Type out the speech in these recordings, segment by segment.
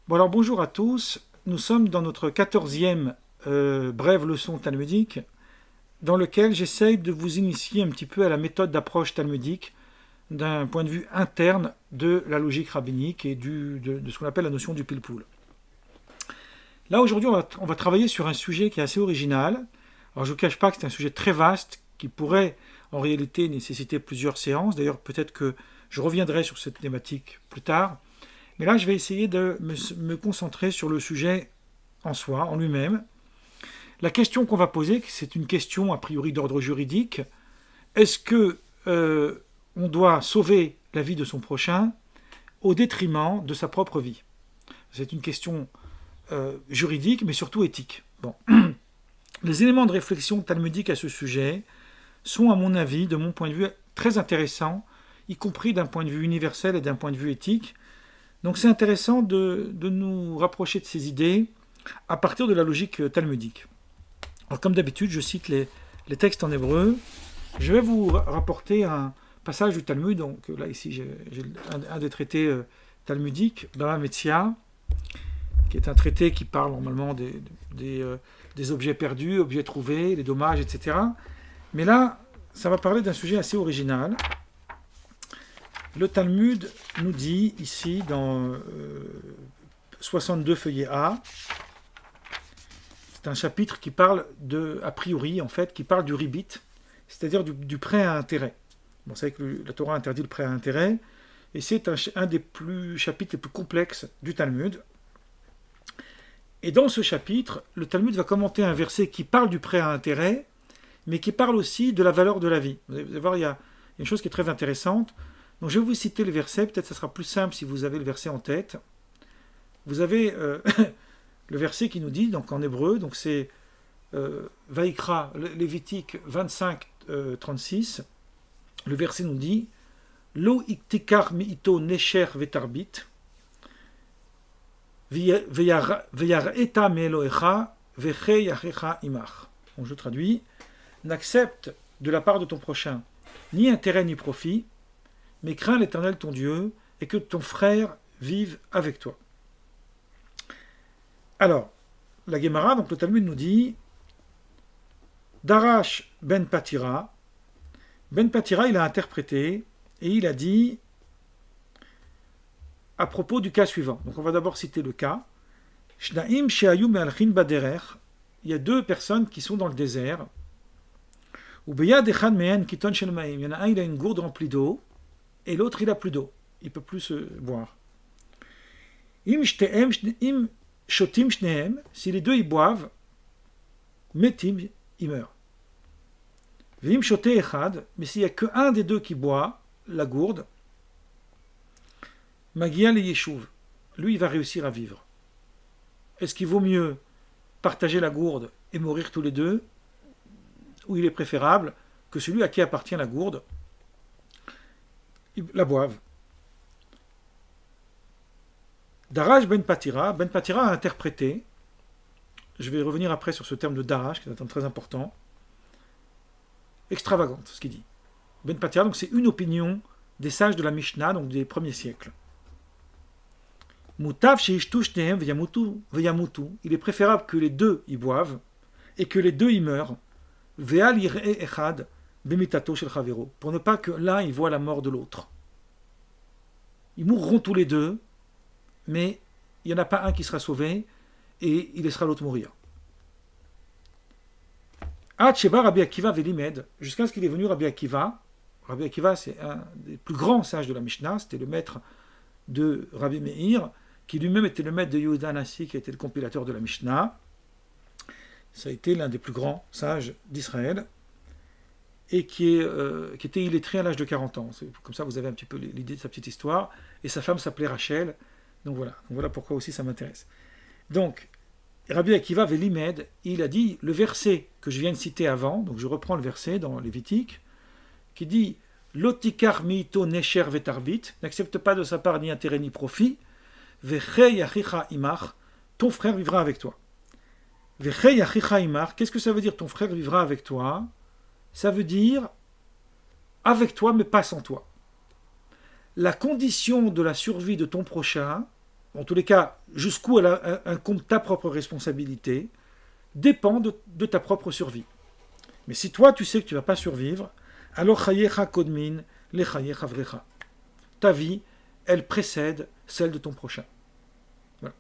Bon alors bonjour à tous, nous sommes dans notre 14e brève leçon talmudique dans lequel j'essaye de vous initier un petit peu à la méthode d'approche talmudique d'un point de vue interne de la logique rabbinique et de ce qu'on appelle la notion du pile-poule. Là aujourd'hui on va travailler sur un sujet qui est assez original. Alors je ne vous cache pas que c'est un sujet très vaste qui pourrait en réalité nécessiter plusieurs séances. D'ailleurs peut-être que je reviendrai sur cette thématique plus tard. Mais là, je vais essayer de me concentrer sur le sujet en soi, en lui-même. La question qu'on va poser, c'est une question a priori d'ordre juridique. Est-ce que on doit sauver la vie de son prochain au détriment de sa propre vie? C'est une question juridique, mais surtout éthique. Bon. Les éléments de réflexion talmudique à ce sujet sont, à mon avis, de mon point de vue, très intéressants, y compris d'un point de vue universel et d'un point de vue éthique. Donc c'est intéressant de nous rapprocher de ces idées à partir de la logique talmudique. Alors comme d'habitude, je cite les textes en hébreu. Je vais vous rapporter un passage du Talmud. Donc là, ici, j'ai un des traités talmudiques, Bava Metzia, qui est un traité qui parle normalement des objets perdus, objets trouvés, les dommages, etc. Mais là, ça va parler d'un sujet assez original. Le Talmud nous dit ici dans 62 feuillet A, c'est un chapitre qui parle a priori en fait, qui parle du ribit, c'est-à-dire du prêt à intérêt. Bon, vous savez que la Torah interdit le prêt à intérêt, et c'est un des chapitres les plus complexes du Talmud. Et dans ce chapitre, le Talmud va commenter un verset qui parle du prêt à intérêt, mais qui parle aussi de la valeur de la vie. Vous allez voir, il y a une chose qui est très intéressante. Donc je vais vous citer le verset, peut-être que ça sera plus simple si vous avez le verset en tête. Vous avez le verset qui nous dit, donc en hébreu, donc c'est Vaïkra, Lévitique 25, 36. Le verset nous dit Lo iktikar mi'ito nesher vetarbit veyar'eta me'elohecha veche yachecha imach. Donc je traduis n'accepte de la part de ton prochain ni intérêt ni profit, mais crains l'Éternel ton Dieu, et que ton frère vive avec toi. Alors, la Gemara, donc le Talmud nous dit, Darash ben Patira, il a interprété, et il a dit, à propos du cas suivant. Donc on va d'abord citer le cas. Shnaim she'ayu me'alchin baderer, il y a deux personnes qui sont dans le désert. Ubeyad echad mehen kiton shel ma'im, il y en a un, il a une gourde remplie d'eau, et l'autre il a plus d'eau, il peut plus se boire. Im shotim shnehem, si les deux ils boivent, metim, ils meurent. Vim shote echad, mais s'il n'y a qu'un des deux qui boit la gourde, magia le yeshuv, lui il va réussir à vivre. Est-ce qu'il vaut mieux partager la gourde et mourir tous les deux, ou il est préférable que celui à qui appartient la gourde la boivent? Darash ben Patira a interprété, je vais revenir après sur ce terme de Darash, qui est un terme très important, extravagante, ce qu'il dit. Ben Patira, donc c'est une opinion des sages de la Mishnah, donc des premiers siècles. Mutav sheishtu shnehem veyamutu, il est préférable que les deux y boivent, et que les deux y meurent, ve'al yir'e echad bemitato shel chavero, pour ne pas que l'un y voit la mort de l'autre. Ils mourront tous les deux, mais il n'y en a pas un qui sera sauvé, et il laissera l'autre mourir. Ad sheba Rabbi Akiva velimed, jusqu'à ce qu'il est venu Rabbi Akiva. Rabbi Akiva, c'est un des plus grands sages de la Mishnah, c'était le maître de Rabbi Meir, qui lui-même était le maître de Yehuda Hanassi, qui était le compilateur de la Mishnah. Ça a été l'un des plus grands sages d'Israël, et qui était illettré à l'âge de 40 ans. Comme ça, vous avez un petit peu l'idée de sa petite histoire. Et sa femme s'appelait Rachel. Donc voilà pourquoi aussi ça m'intéresse. Donc, Rabbi Akiva Velimed, il a dit le verset que je viens de citer avant, donc je reprends le verset dans Lévitique, qui dit Lotikar miito nesher vetarbit, n'accepte pas de sa part ni intérêt ni profit, vechei yachicha imach, ton frère vivra avec toi. Vechei yachicha imach, qu'est-ce que ça veut dire ton frère vivra avec toi? Ça veut dire avec toi mais pas sans toi. La condition de la survie de ton prochain, en tous les cas, jusqu'où elle incombe ta propre responsabilité, dépend de ta propre survie. Mais si toi, tu sais que tu ne vas pas survivre, alors chayecha kodmin le chayecha vrecha. Ta vie, elle précède celle de ton prochain. Voilà.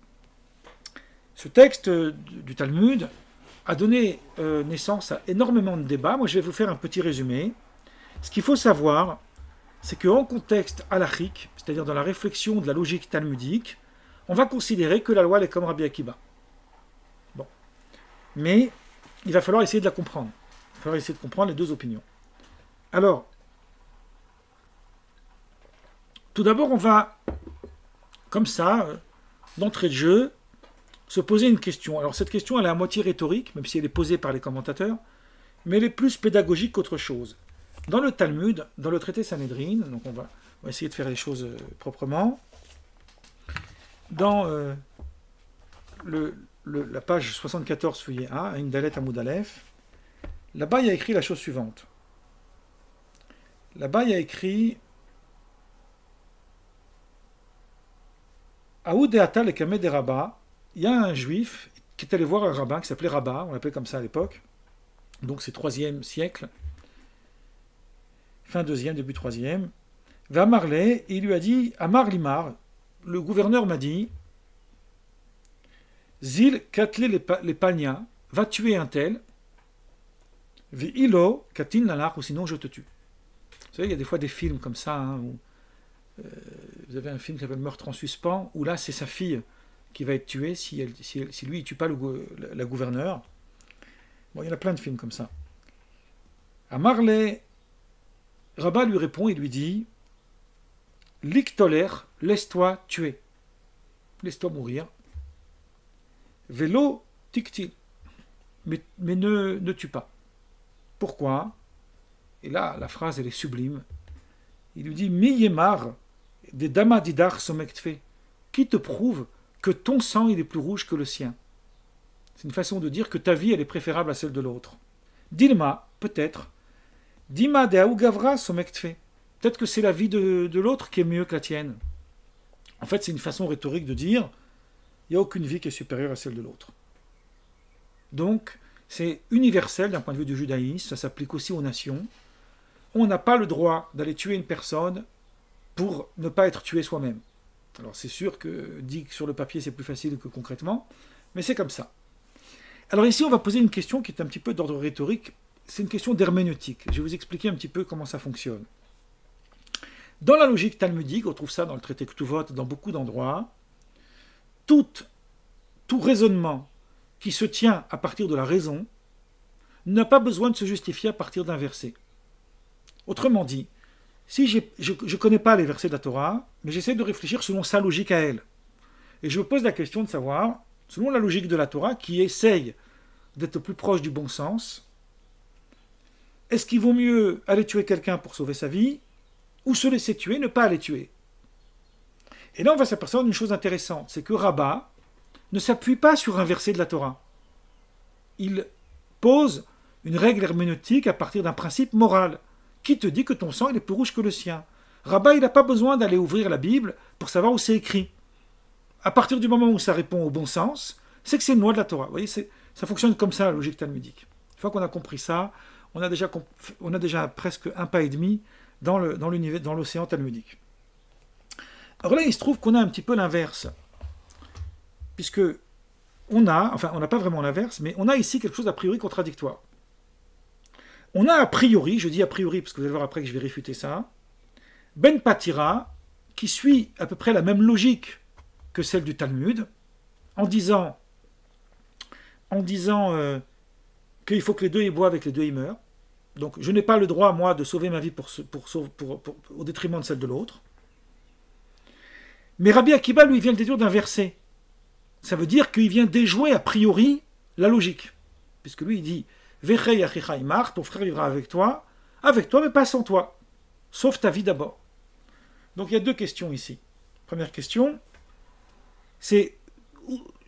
Ce texte du Talmud a donné naissance à énormément de débats. Moi, je vais vous faire un petit résumé. Ce qu'il faut savoir, c'est qu'en contexte halachique, c'est-à-dire dans la réflexion de la logique talmudique, on va considérer que la loi elle est comme Rabbi Akiba. Bon. Mais il va falloir essayer de la comprendre. Il va falloir essayer de comprendre les deux opinions. Alors, tout d'abord, on va, comme ça, d'entrée de jeu, se poser une question. Alors, cette question, elle est à moitié rhétorique, même si elle est posée par les commentateurs, mais elle est plus pédagogique qu'autre chose. Dans le Talmud, dans le traité Sanhedrin, donc on va essayer de faire les choses proprement, dans la page 74, feuillet A, une Dalet Amoud Aleph, là-bas, il y a écrit la chose suivante. Là-bas, il y a écrit Aoud et Atal et Kamed et Rabat. Il y a un juif qui est allé voir un rabbin qui s'appelait Rabat, on l'appelait comme ça à l'époque, donc c'est 3e siècle, fin 2e, début 3e. Va Marley, il lui a dit Amar Limar, le gouverneur m'a dit Zil Katle les Palnia, va tuer un tel, Vi Ilo Katin Nalar, ou sinon je te tue. Vous savez, il y a des fois des films comme ça, hein, où vous avez un film qui s'appelle Meurtre en suspens, où là c'est sa fille qui va être tuée si lui ne tue pas la gouverneure. Bon, il y en a plein de films comme ça. À Marley, Rabat lui répond, il lui dit L'ictoler, laisse-toi tuer. Laisse-toi mourir. Vélo, tic-tic. Mais ne tue pas. Pourquoi? Et là, la phrase, elle est sublime. Il lui dit Mi yemar des damadidar somektfe. Qui te prouve que ton sang il est plus rouge que le sien? C'est une façon de dire que ta vie elle est préférable à celle de l'autre. Dilma, peut-être. Dima de aougavra somektfe. Peut-être que c'est la vie de l'autre qui est mieux que la tienne. En fait, c'est une façon rhétorique de dire il n'y a aucune vie qui est supérieure à celle de l'autre. Donc, c'est universel d'un point de vue du judaïsme, ça s'applique aussi aux nations. On n'a pas le droit d'aller tuer une personne pour ne pas être tué soi-même. Alors c'est sûr que dit que sur le papier c'est plus facile que concrètement, mais c'est comme ça. Alors ici on va poser une question qui est un petit peu d'ordre rhétorique, c'est une question d'herméneutique. Je vais vous expliquer un petit peu comment ça fonctionne. Dans la logique talmudique, on trouve ça dans le traité Ktuvot, dans beaucoup d'endroits, tout raisonnement qui se tient à partir de la raison n'a pas besoin de se justifier à partir d'un verset. Autrement dit, si je ne connais pas les versets de la Torah, mais j'essaie de réfléchir selon sa logique à elle. Et je me pose la question de savoir, selon la logique de la Torah, qui essaye d'être plus proche du bon sens, est-ce qu'il vaut mieux aller tuer quelqu'un pour sauver sa vie, ou se laisser tuer, ne pas aller tuer? Et là, on va s'apercevoir d'une chose intéressante, c'est que Rabat ne s'appuie pas sur un verset de la Torah. Il pose une règle herméneutique à partir d'un principe moral. Qui te dit que ton sang il est plus rouge que le sien? Rabat, il n'a pas besoin d'aller ouvrir la Bible pour savoir où c'est écrit. À partir du moment où ça répond au bon sens, c'est que c'est une loi de la Torah. Vous voyez, ça fonctionne comme ça, la logique talmudique. Une fois qu'on a compris ça, on a déjà presque un pas et demi dans l'océan talmudique. Alors là, il se trouve qu'on a un petit peu l'inverse. Puisque on n'a pas vraiment l'inverse, mais on a ici quelque chose d'a priori contradictoire. On a a priori, je dis a priori parce que vous allez voir après que je vais réfuter ça, Ben Patira, qui suit à peu près la même logique que celle du Talmud, en disant qu'il faut que les deux y boivent et que les deux y meurent. Donc je n'ai pas le droit, moi, de sauver ma vie au détriment de celle de l'autre. Mais Rabbi Akiba, lui, vient le déduire d'un verset. Ça veut dire qu'il vient déjouer a priori la logique. Puisque lui, il dit Vechei achicha imar, ton frère vivra avec toi, mais pas sans toi. Sauve ta vie d'abord. Donc il y a deux questions ici. Première question, c'est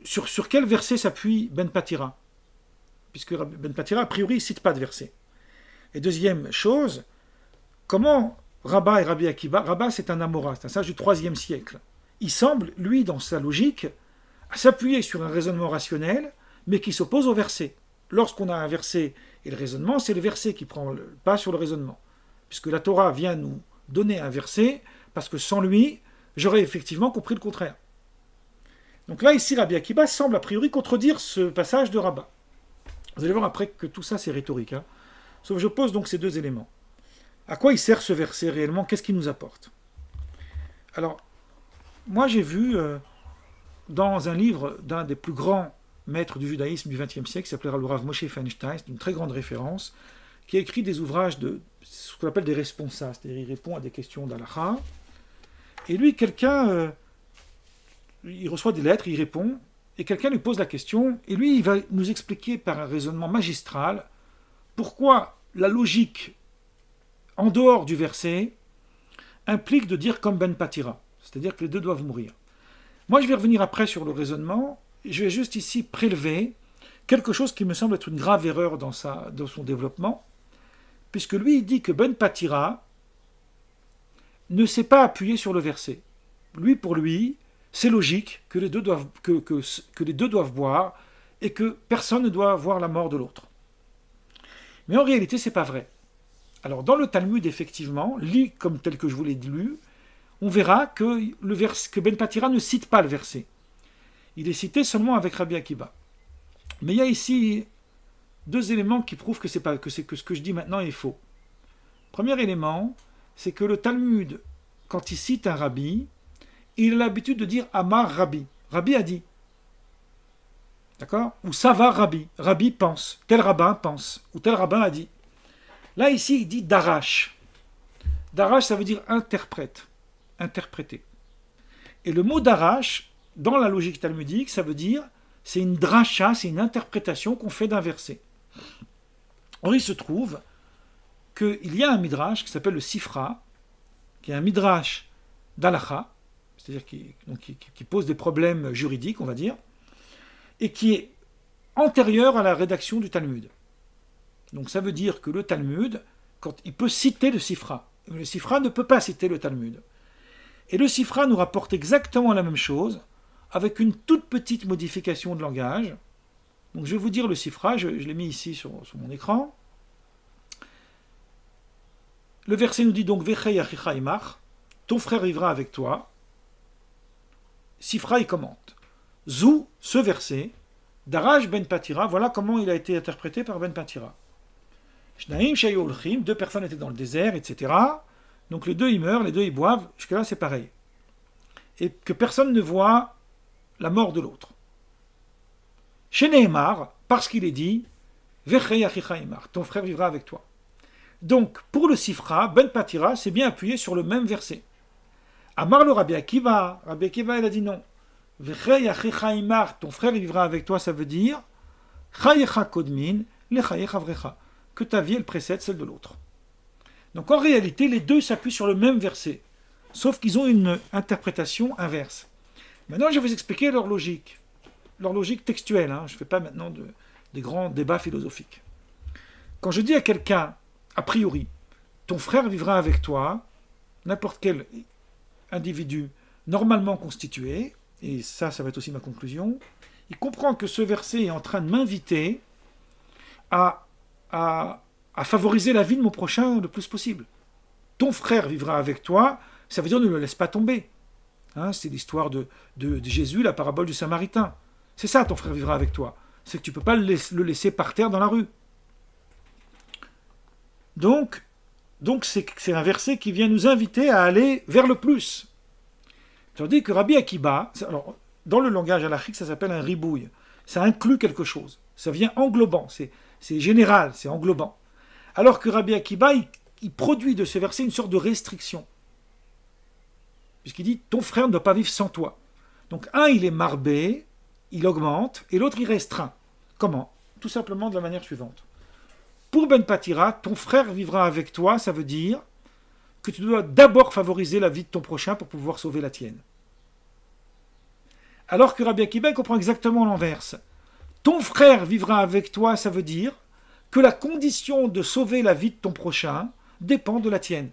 sur quel verset s'appuie Ben Patira? Puisque Ben Patira, a priori, il ne cite pas de verset. Et deuxième chose, comment Rabat et Rabbi Akiba, Rabat c'est un Amora, c'est un sage du 3e siècle. il semble, lui, dans sa logique, s'appuyer sur un raisonnement rationnel, mais qui s'oppose au verset. Lorsqu'on a un verset et le raisonnement, c'est le verset qui prend le pas sur le raisonnement. Puisque la Torah vient nous donner un verset, parce que sans lui, j'aurais effectivement compris le contraire. Donc là, ici, Rabbi Akiba semble a priori contredire ce passage de Rabbah. Vous allez voir après que tout ça, c'est rhétorique. Hein. Sauf que je pose donc ces deux éléments. À quoi il sert ce verset réellement? Qu'est-ce qu'il nous apporte? Alors, moi j'ai vu dans un livre d'un des plus grands maîtres du judaïsme du XXe siècle, qui s'appelait le Rav Moshe Feinstein, une très grande référence, qui a écrit des ouvrages de ce qu'on appelle des responsa, c'est-à-dire il répond à des questions d'Halakha. Et lui, quelqu'un, il reçoit des lettres, il répond, et quelqu'un lui pose la question, et lui, il va nous expliquer par un raisonnement magistral pourquoi la logique en dehors du verset implique de dire comme Ben Patira, c'est-à-dire que les deux doivent mourir. Moi, je vais revenir après sur le raisonnement, je vais juste ici prélever quelque chose qui me semble être une grave erreur dans son développement, puisque lui, il dit que Ben Patira ne s'est pas appuyé sur le verset. Lui, pour lui, c'est logique que les deux doivent boire et que personne ne doit voir la mort de l'autre. Mais en réalité, ce n'est pas vrai. Alors, dans le Talmud, effectivement, lu comme tel que je vous l'ai lu, on verra que Ben Patira ne cite pas le verset. Il est cité seulement avec Rabbi Akiba. Mais il y a ici deux éléments qui prouvent que ce que je dis maintenant est faux. Premier élément, c'est que le Talmud, quand il cite un rabbi, il a l'habitude de dire Amar Rabbi. Rabbi a dit. D'accord? Ou ça va Rabbi. Rabbi pense. Tel rabbin pense. Ou tel rabbin a dit. Là, ici, il dit Darash. Darash, ça veut dire interprète. Interpréter. Et le mot Darash, dans la logique talmudique, ça veut dire, c'est une dracha, c'est une interprétation qu'on fait d'un verset. Or, il se trouve qu'il y a un midrash qui s'appelle le Sifra, qui est un midrash d'Alacha, c'est-à-dire qui pose des problèmes juridiques, on va dire, et qui est antérieur à la rédaction du Talmud. Donc ça veut dire que le Talmud, quand il peut citer le Sifra, le Sifra ne peut pas citer le Talmud. Et le Sifra nous rapporte exactement la même chose, avec une toute petite modification de langage. Donc je vais vous dire le Sifra, je l'ai mis ici sur mon écran. Le verset nous dit donc Vechei achicha imach, ton frère vivra avec toi. Sifra il commente. Zou, ce verset, Darash ben Patira, voilà comment il a été interprété par ben Patira. Shnaim shayu olchim, deux personnes étaient dans le désert, etc. Donc les deux ils meurent, les deux ils boivent, jusque-là c'est pareil. Et que personne ne voit la mort de l'autre. Chez Nehemar, parce qu'il est dit, Vechei achicha imach, ton frère vivra avec toi. Donc, pour le Sifra, Ben Patira s'est bien appuyé sur le même verset. Amar le Rabbi Akiva, il a dit non. Vechei achicha imach, ton frère vivra avec toi, ça veut dire Chayecha kodmin, le chayecha vrecha, que ta vie elle précède celle de l'autre. Donc en réalité, les deux s'appuient sur le même verset, sauf qu'ils ont une interprétation inverse. Maintenant, je vais vous expliquer leur logique textuelle. Hein. Je ne fais pas maintenant des grands débats philosophiques. Quand je dis à quelqu'un, a priori, ton frère vivra avec toi, n'importe quel individu normalement constitué, et ça va être aussi ma conclusion, il comprend que ce verset est en train de m'inviter à favoriser la vie de mon prochain le plus possible. Ton frère vivra avec toi, ça veut dire ne le laisse pas tomber. Hein, c'est l'histoire de Jésus, la parabole du Samaritain. C'est ça, ton frère vivra avec toi. C'est que tu ne peux pas le laisser par terre dans la rue. Donc c'est un verset qui vient nous inviter à aller vers le plus. Tandis que Rabbi Akiba, alors, dans le langage halachique, ça s'appelle un ribouille. Ça inclut quelque chose. Ça vient englobant. C'est général, c'est englobant. Alors que Rabbi Akiba, il produit de ce verset une sorte de restriction. Puisqu'il dit, ton frère ne doit pas vivre sans toi. Donc un, il est marbé, il augmente, et l'autre, il restreint. Comment? Tout simplement de la manière suivante. Pour Ben Patira, ton frère vivra avec toi, ça veut dire que tu dois d'abord favoriser la vie de ton prochain pour pouvoir sauver la tienne. Alors que Rabbi Akiba comprend exactement l'inverse. Ton frère vivra avec toi, ça veut dire que la condition de sauver la vie de ton prochain dépend de la tienne.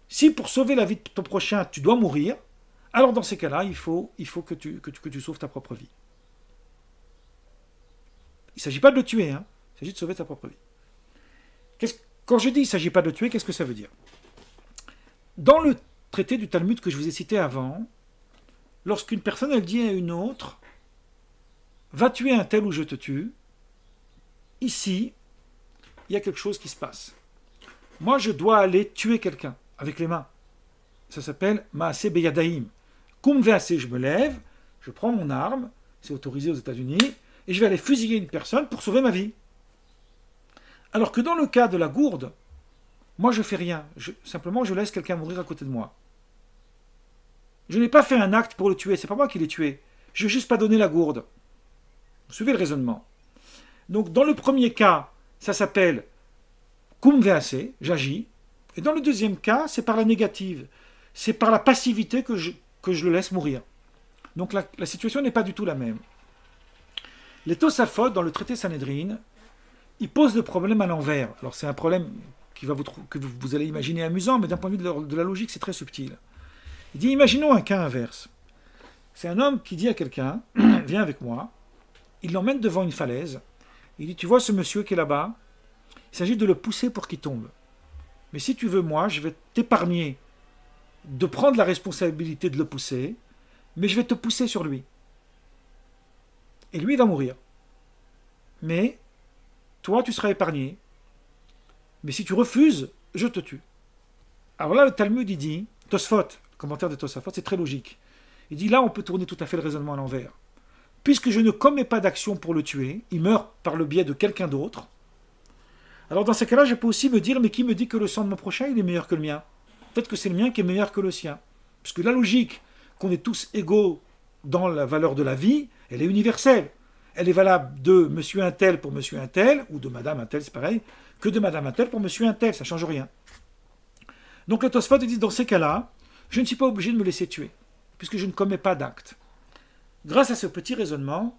Si pour sauver la vie de ton prochain, tu dois mourir, Alors dans ces cas-là, il faut que tu sauves ta propre vie. Il ne s'agit pas de le tuer, hein. Il s'agit de sauver ta propre vie. Quand je dis il ne s'agit pas de le tuer, qu'est-ce que ça veut dire? Dans le traité du Talmud que je vous ai cité avant, lorsqu'une personne elle dit à une autre, va tuer un tel ou je te tue, ici, il y a quelque chose qui se passe. Moi, je dois aller tuer quelqu'un avec les mains. Ça s'appelle Maaseh Beyadaim. Koum ve'aseh, je me lève, je prends mon arme, c'est autorisé aux États-Unis, et je vais aller fusiller une personne pour sauver ma vie. Alors que dans le cas de la gourde, moi je ne fais rien. Simplement, je laisse quelqu'un mourir à côté de moi. Je n'ai pas fait un acte pour le tuer, c'est pas moi qui l'ai tué. Je n'ai juste pas donné la gourde. Vous suivez le raisonnement. Donc dans le premier cas, ça s'appelle Koum ve'aseh, j'agis. Et dans le deuxième cas, c'est par la négative. C'est par la passivité que je le laisse mourir. Donc la situation n'est pas du tout la même. Les Tosafot, dans le traité Sanhedrin, ils posent le problème à l'envers. Alors c'est un problème que vous allez imaginer amusant, mais d'un point de vue de la logique, c'est très subtil. Il dit, imaginons un cas inverse. C'est un homme qui dit à quelqu'un, viens avec moi, il l'emmène devant une falaise, il dit, tu vois ce monsieur qui est là-bas, il s'agit de le pousser pour qu'il tombe. Mais si tu veux, moi, je vais t'épargner de prendre la responsabilité de le pousser, mais je vais te pousser sur lui. Et lui, il va mourir. Mais toi, tu seras épargné. Mais si tu refuses, je te tue. Alors là, le Talmud, il dit, Tosfot, le commentaire de Tosafot, c'est très logique. Il dit, là, on peut tourner tout à fait le raisonnement à l'envers. Puisque je ne commets pas d'action pour le tuer, il meurt par le biais de quelqu'un d'autre. Alors dans ces cas-là, je peux aussi me dire, mais qui me dit que le sang de mon prochain, il est meilleur que le mien? Peut-être que c'est le mien qui est meilleur que le sien. Puisque la logique qu'on est tous égaux dans la valeur de la vie, elle est universelle. Elle est valable de monsieur un tel pour monsieur un tel, ou de madame un tel, c'est pareil, que de madame un tel pour monsieur un tel, ça ne change rien. Donc le Tosfot dit, dans ces cas-là, je ne suis pas obligé de me laisser tuer, puisque je ne commets pas d'acte. Grâce à ce petit raisonnement,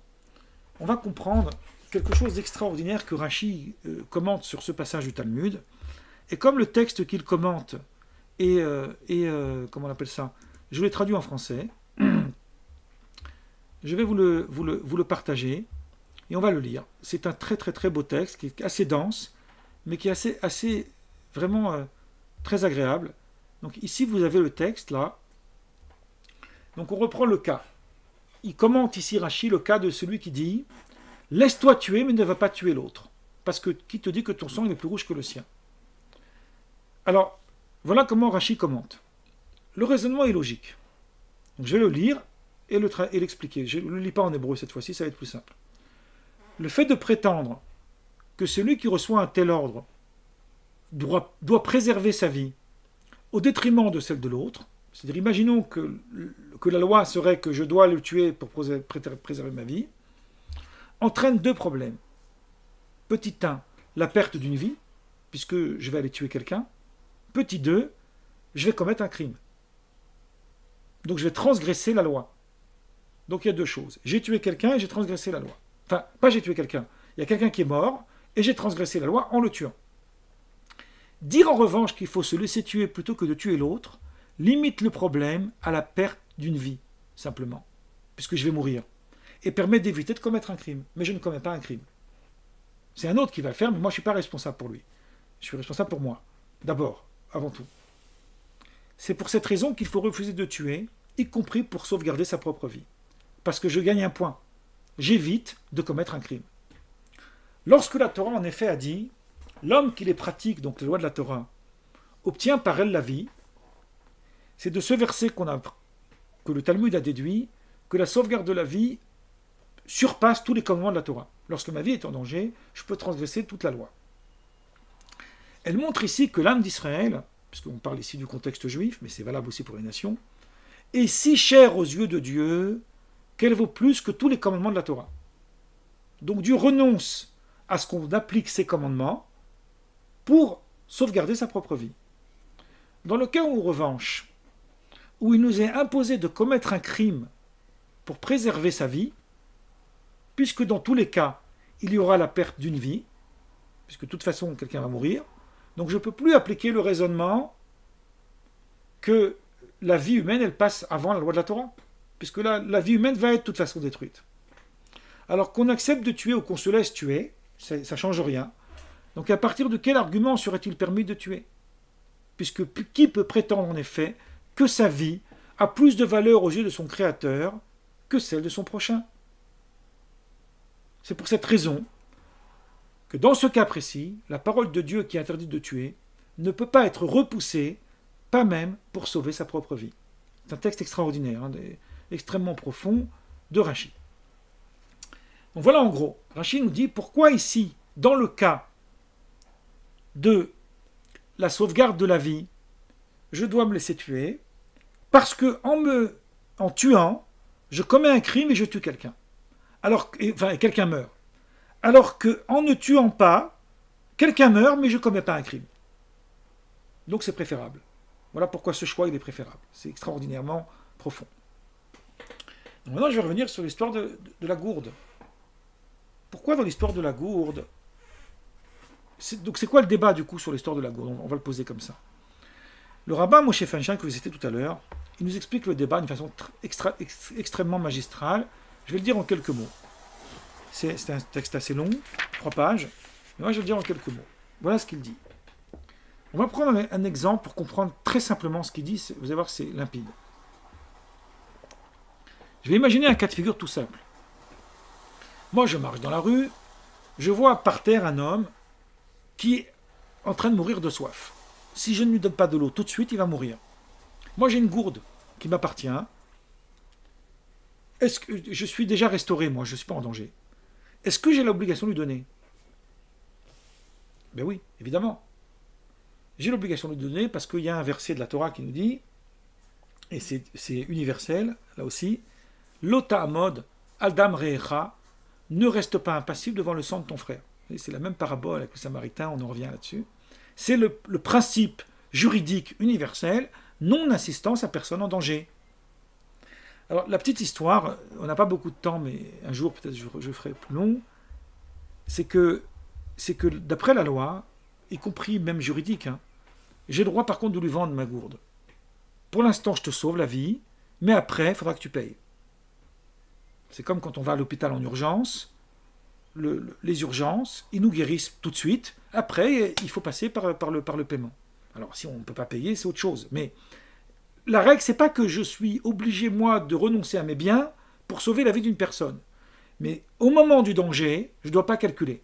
on va comprendre quelque chose d'extraordinaire que Rashi commente sur ce passage du Talmud. Et comme le texte qu'il commente comment on appelle ça, je l'ai traduit en français, je vais vous le partager et on va le lire. C'est un très très très beau texte qui est assez dense, mais qui est assez vraiment très agréable. Donc ici vous avez le texte là. Donc on reprend le cas. Il commente ici Rashi le cas de celui qui dit « Laisse-toi tuer, mais ne va pas tuer l'autre. Parce que qui te dit que ton sang est plus rouge que le sien ?» Alors, voilà comment Rashi commente. Le raisonnement est logique. Donc, je vais le lire et l'expliquer. Je ne le lis pas en hébreu cette fois-ci, ça va être plus simple. Le fait de prétendre que celui qui reçoit un tel ordre doit préserver sa vie au détriment de celle de l'autre, c'est-à-dire imaginons que la loi serait que je dois le tuer pour préserver ma vie, entraîne deux problèmes. Petit 1, la perte d'une vie, puisque je vais aller tuer quelqu'un. Petit 2, je vais commettre un crime. Donc je vais transgresser la loi. Donc il y a deux choses. J'ai tué quelqu'un et j'ai transgressé la loi. Enfin, pas j'ai tué quelqu'un. Il y a quelqu'un qui est mort et j'ai transgressé la loi en le tuant. Dire en revanche qu'il faut se laisser tuer plutôt que de tuer l'autre limite le problème à la perte d'une vie, simplement, puisque je vais mourir, et permet d'éviter de commettre un crime. Mais je ne commets pas un crime. C'est un autre qui va le faire, mais moi je ne suis pas responsable pour lui. Je suis responsable pour moi, d'abord, avant tout. C'est pour cette raison qu'il faut refuser de tuer, y compris pour sauvegarder sa propre vie. Parce que je gagne un point. J'évite de commettre un crime. Lorsque la Torah, en effet, a dit « L'homme qui les pratique, donc les lois de la Torah, obtient par elle la vie », c'est de ce verset que le Talmud a déduit que la sauvegarde de la vie surpasse tous les commandements de la Torah. Lorsque ma vie est en danger, je peux transgresser toute la loi. Elle montre ici que l'âme d'Israël, puisqu'on parle ici du contexte juif, mais c'est valable aussi pour les nations, est si chère aux yeux de Dieu qu'elle vaut plus que tous les commandements de la Torah. Donc Dieu renonce à ce qu'on applique ses commandements pour sauvegarder sa propre vie. Dans le cas où, en revanche, où il nous est imposé de commettre un crime pour préserver sa vie, puisque dans tous les cas, il y aura la perte d'une vie, puisque de toute façon, quelqu'un va mourir, donc je ne peux plus appliquer le raisonnement que la vie humaine, elle passe avant la loi de la Torah. Puisque là, la vie humaine va être de toute façon détruite. Alors qu'on accepte de tuer ou qu'on se laisse tuer, ça ne change rien. Donc à partir de quel argument serait-il permis de tuer? Puisque qui peut prétendre en effet que sa vie a plus de valeur aux yeux de son Créateur que celle de son prochain? C'est pour cette raison que dans ce cas précis, la parole de Dieu qui interdit de tuer ne peut pas être repoussée, pas même pour sauver sa propre vie. C'est un texte extraordinaire, extrêmement profond de Rashi. Donc voilà en gros, Rashi nous dit pourquoi ici, dans le cas de la sauvegarde de la vie, je dois me laisser tuer, parce que en tuant, je commets un crime et je tue quelqu'un. Enfin, quelqu'un meurt. Alors qu'en ne tuant pas, quelqu'un meurt, mais je ne commets pas un crime. Donc c'est préférable. Voilà pourquoi ce choix il est préférable. C'est extraordinairement profond. Donc maintenant, je vais revenir sur l'histoire de la gourde. Pourquoi dans l'histoire de la gourde? Donc c'est quoi le débat du coup sur l'histoire de la gourde? On va le poser comme ça. Le rabbin Moshe Feinstein, que vous citez tout à l'heure, il nous explique le débat d'une façon extrêmement magistrale. Je vais le dire en quelques mots. C'est un texte assez long, 3 pages, mais moi je vais le dire en quelques mots. Voilà ce qu'il dit. On va prendre un exemple pour comprendre très simplement ce qu'il dit. Vous allez voir, c'est limpide. Je vais imaginer un cas de figure tout simple. Moi, je marche dans la rue, je vois par terre un homme qui est en train de mourir de soif. Si je ne lui donne pas de l'eau tout de suite, il va mourir. Moi, j'ai une gourde qui m'appartient. Est-ce que je suis déjà restauré, moi, je ne suis pas en danger? Est-ce que j'ai l'obligation de lui donner? Ben oui, évidemment. J'ai l'obligation de lui donner parce qu'il y a un verset de la Torah qui nous dit, et c'est universel, là aussi, Lota Amod, Aldam Reecha, ne reste pas impassible devant le sang de ton frère. C'est la même parabole avec le Samaritain, on en revient là-dessus. C'est le principe juridique universel, non-assistance à personne en danger. Alors, la petite histoire, on n'a pas beaucoup de temps, mais un jour, peut-être je ferai plus long, c'est que d'après la loi, y compris même juridique, j'ai le droit par contre de lui vendre ma gourde. Pour l'instant, je te sauve la vie, mais après, il faudra que tu payes. C'est comme quand on va à l'hôpital en urgence, les urgences, ils nous guérissent tout de suite, après, il faut passer par le paiement. Alors, si on ne peut pas payer, c'est autre chose, mais la règle, c'est pas que je suis obligé, moi, de renoncer à mes biens pour sauver la vie d'une personne. Mais au moment du danger, je ne dois pas calculer.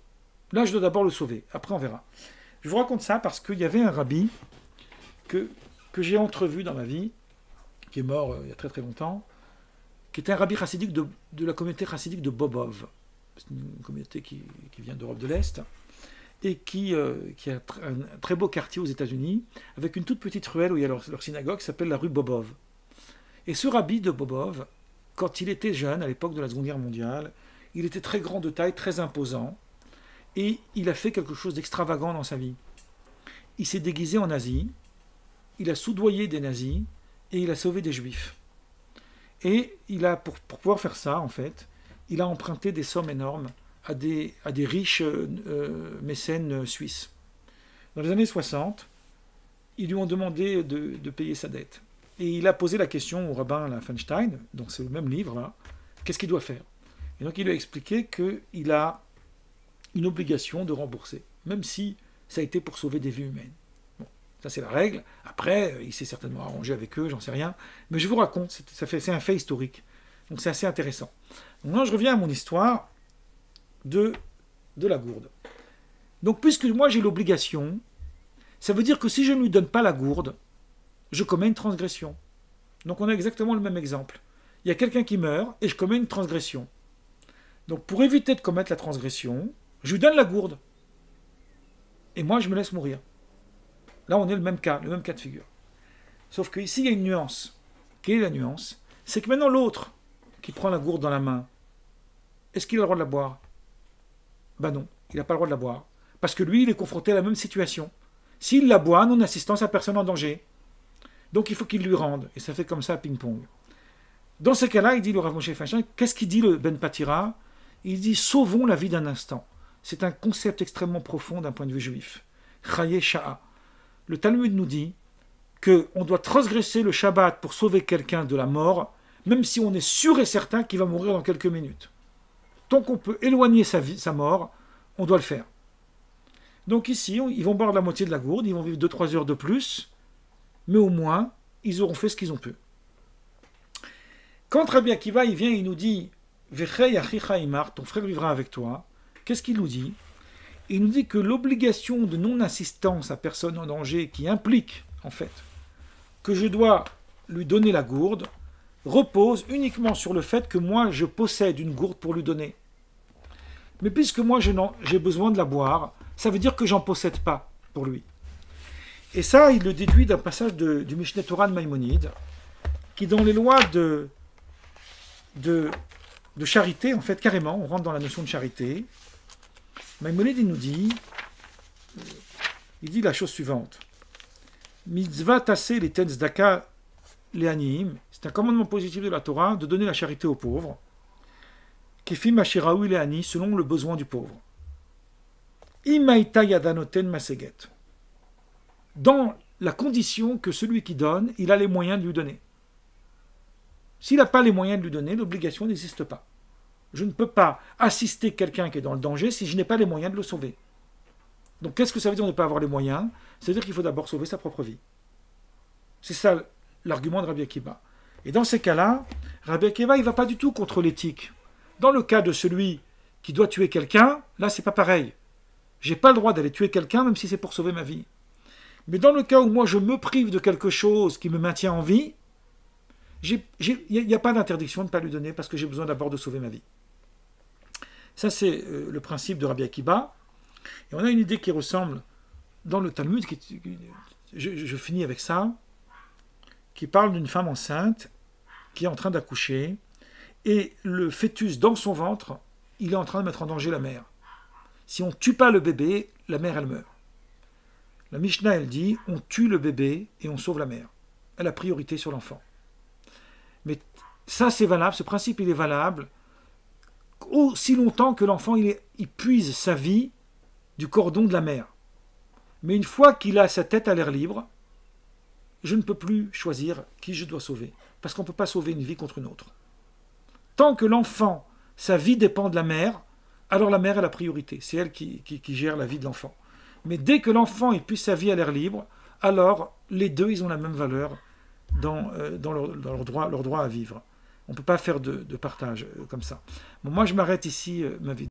Là, je dois d'abord le sauver. Après, on verra. Je vous raconte ça parce qu'il y avait un rabbi que j'ai entrevu dans ma vie, qui est mort il y a très très longtemps, qui était un rabbi chassidique de la communauté chassidique de Bobov. C'est une communauté qui vient d'Europe de l'Est et qui a un très beau quartier aux États-Unis, avec une toute petite ruelle où il y a leur synagogue, qui s'appelle la rue Bobov. Et ce rabbi de Bobov, quand il était jeune, à l'époque de la Seconde Guerre mondiale, il était très grand de taille, très imposant, et il a fait quelque chose d'extravagant dans sa vie. Il s'est déguisé en nazi, il a soudoyé des nazis, et il a sauvé des juifs. Et il a, pour pouvoir faire ça, en fait, il a emprunté des sommes énormes à des riches mécènes suisses. Dans les années 60, ils lui ont demandé de payer sa dette. Et il a posé la question au rabbin Feinstein, donc c'est le même livre là, qu'est-ce qu'il doit faire? Et donc il lui a expliqué qu'il a une obligation de rembourser, même si ça a été pour sauver des vies humaines. Bon, ça c'est la règle. Après, il s'est certainement arrangé avec eux, j'en sais rien. Mais je vous raconte, c'est un fait historique. Donc c'est assez intéressant. Donc maintenant je reviens à mon histoire de la gourde. Donc puisque moi j'ai l'obligation, ça veut dire que si je ne lui donne pas la gourde, je commets une transgression. Donc on a exactement le même exemple. Il y a quelqu'un qui meurt et je commets une transgression. Donc pour éviter de commettre la transgression, je lui donne la gourde. Et moi je me laisse mourir. Là on est le même cas de figure. Sauf qu'ici il y a une nuance. Quelle est la nuance? C'est que maintenant l'autre qui prend la gourde dans la main, est-ce qu'il a le droit de la boire? Ben non, il n'a pas le droit de la boire. Parce que lui, il est confronté à la même situation. S'il la boit, non-assistance à personne en danger. Donc il faut qu'il lui rende. Et ça fait comme ça ping-pong. Dans ce cas-là, il dit le Rav Moshe Feinstein, qu'est-ce qu'il dit le Ben Patira? Il dit sauvons la vie d'un instant. C'est un concept extrêmement profond d'un point de vue juif. Chaye Sha'a. Le Talmud nous dit qu'on doit transgresser le Shabbat pour sauver quelqu'un de la mort, même si on est sûr et certain qu'il va mourir dans quelques minutes. Tant qu'on peut éloigner sa mort, on doit le faire. Donc ici, ils vont boire la moitié de la gourde, ils vont vivre 2-3 heures de plus, mais au moins, ils auront fait ce qu'ils ont pu. Quand Rabbi Akiva, il vient, il nous dit « Vechei achicha imar » ton frère vivra avec toi, qu'est-ce qu'il nous dit? Il nous dit que l'obligation de non-assistance à personne en danger, qui implique, en fait, que je dois lui donner la gourde, repose uniquement sur le fait que moi, je possède une gourde pour lui donner. Mais puisque moi, j'ai besoin de la boire, ça veut dire que j'en possède pas pour lui. Et ça, il le déduit d'un passage du Mishneh Torah de Maïmonide, qui dans les lois de charité, en fait, carrément, on rentre dans la notion de charité. Maïmonide, il nous dit, la chose suivante. Mitzvah tassé les tetzdaka le'aniim, c'est un commandement positif de la Torah de donner la charité aux pauvres. Kefim ashiraou le'ani, selon le besoin du pauvre. Imaita yadanoten maseget. Dans la condition que celui qui donne, il a les moyens de lui donner. S'il n'a pas les moyens de lui donner, l'obligation n'existe pas. Je ne peux pas assister quelqu'un qui est dans le danger si je n'ai pas les moyens de le sauver. Donc qu'est-ce que ça veut dire de ne pas avoir les moyens? C'est-à-dire qu'il faut d'abord sauver sa propre vie. C'est ça l'argument de Rabbi Akiva. Et dans ces cas-là, Rabbi Akiva, il ne va pas du tout contre l'éthique. Dans le cas de celui qui doit tuer quelqu'un, là, c'est pas pareil. Je n'ai pas le droit d'aller tuer quelqu'un, même si c'est pour sauver ma vie. Mais dans le cas où moi, je me prive de quelque chose qui me maintient en vie, il n'y a pas d'interdiction de ne pas lui donner parce que j'ai besoin d'abord de sauver ma vie. Ça, c'est le principe de Rabbi Akiva. Et on a une idée qui ressemble dans le Talmud, je finis avec ça, qui parle d'une femme enceinte qui est en train d'accoucher et le fœtus dans son ventre, il est en train de mettre en danger la mère. Si on ne tue pas le bébé, la mère, elle meurt. La Mishnah, elle dit, on tue le bébé et on sauve la mère. Elle a priorité sur l'enfant. Mais ça, c'est valable, ce principe, il est valable aussi longtemps que l'enfant, il puise sa vie du cordon de la mère. Mais une fois qu'il a sa tête à l'air libre, je ne peux plus choisir qui je dois sauver. Parce qu'on ne peut pas sauver une vie contre une autre. Tant que l'enfant, sa vie dépend de la mère, alors la mère a la priorité. C'est elle qui gère la vie de l'enfant. Mais dès que l'enfant il puise sa vie à l'air libre, alors les deux, ils ont la même valeur dans leur droit à vivre. On ne peut pas faire de partage comme ça. Bon, moi, je m'arrête ici, ma vie.